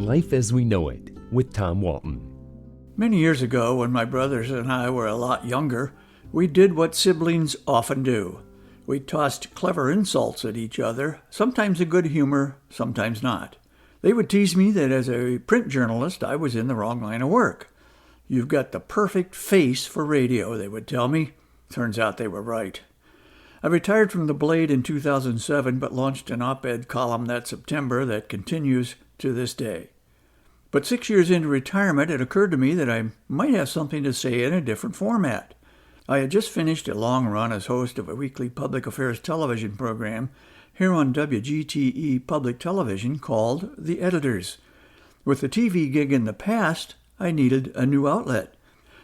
Life as We Know It with Tom Walton. Many years ago, when my brothers and I were a lot younger, we did what siblings often do. We tossed clever insults at each other, sometimes in good humor, sometimes not. They would tease me that as a print journalist, I was in the wrong line of work. "You've got the perfect face for radio," they would tell me. Turns out they were right. I retired from the Blade in 2007, but launched an op-ed column that September that continues to this day. But 6 years into retirement, it occurred to me that I might have something to say in a different format. I had just finished a long run as host of a weekly public affairs television program here on WGTE Public Television called The Editors. With the TV gig in the past, I needed a new outlet.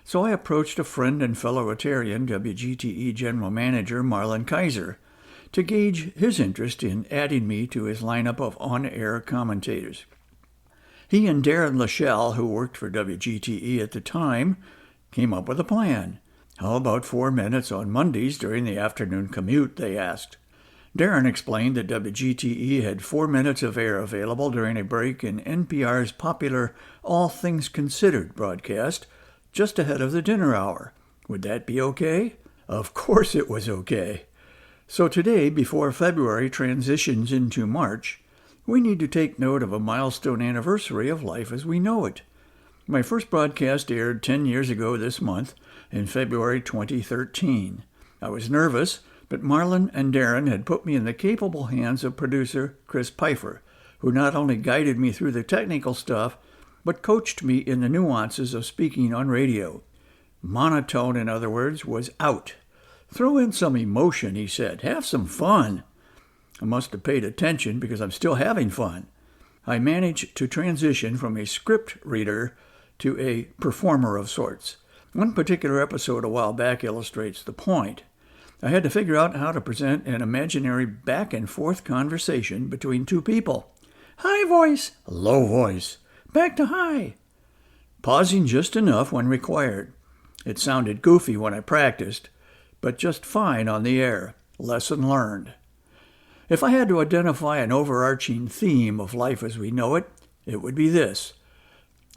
So I approached a friend and fellow Rotarian, WGTE General Manager Marlon Kaiser, to gauge his interest in adding me to his lineup of on-air commentators. He and Darren Lachelle, who worked for WGTE at the time, came up with a plan. "How about 4 minutes on Mondays during the afternoon commute?" they asked. Darren explained that WGTE had 4 minutes of air available during a break in NPR's popular All Things Considered broadcast, just ahead of the dinner hour. Would that be okay? Of course it was okay. So today, before February transitions into March, we need to take note of a milestone anniversary of Life as We Know It. My first broadcast aired 10 years ago this month, in February 2013. I was nervous, but Marlon and Darren had put me in the capable hands of producer Chris Pfeiffer, who not only guided me through the technical stuff, but coached me in the nuances of speaking on radio. Monotone, in other words, was out. "Throw in some emotion," he said. "Have some fun." I must have paid attention because I'm still having fun. I managed to transition from a script reader to a performer of sorts. One particular episode a while back illustrates the point. I had to figure out how to present an imaginary back-and-forth conversation between two people. High voice, low voice, back to high. Pausing just enough when required. It sounded goofy when I practiced, but just fine on the air. Lesson learned. If I had to identify an overarching theme of Life as We Know It, it would be this.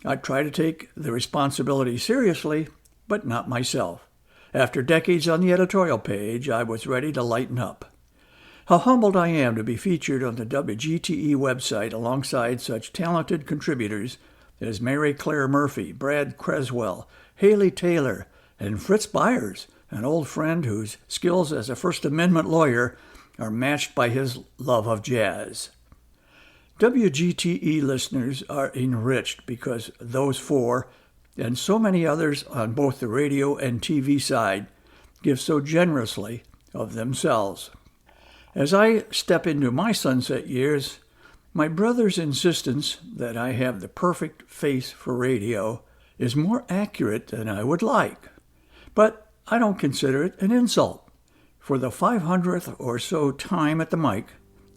I'd try to take the responsibility seriously, but not myself. After decades on the editorial page, I was ready to lighten up. How humbled I am to be featured on the WGTE website alongside such talented contributors as Mary Claire Murphy, Brad Creswell, Haley Taylor, and Fritz Byers, an old friend whose skills as a First Amendment lawyer are matched by his love of jazz. WGTE listeners are enriched because those four, and so many others on both the radio and TV side, give so generously of themselves. As I step into my sunset years, my brother's insistence that I have the perfect face for radio is more accurate than I would like. But I don't consider it an insult. For the 500th or so time at the mic,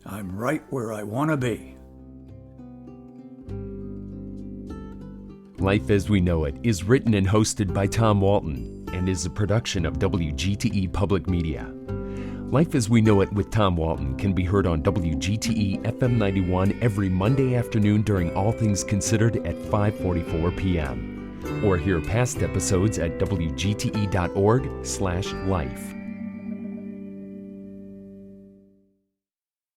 I'm right where I want to be. Life as We Know It is written and hosted by Tom Walton and is a production of WGTE Public Media. Life as We Know It with Tom Walton can be heard on WGTE FM 91 every Monday afternoon during All Things Considered at 5:44 p.m. Or hear past episodes at WGTE.org/life.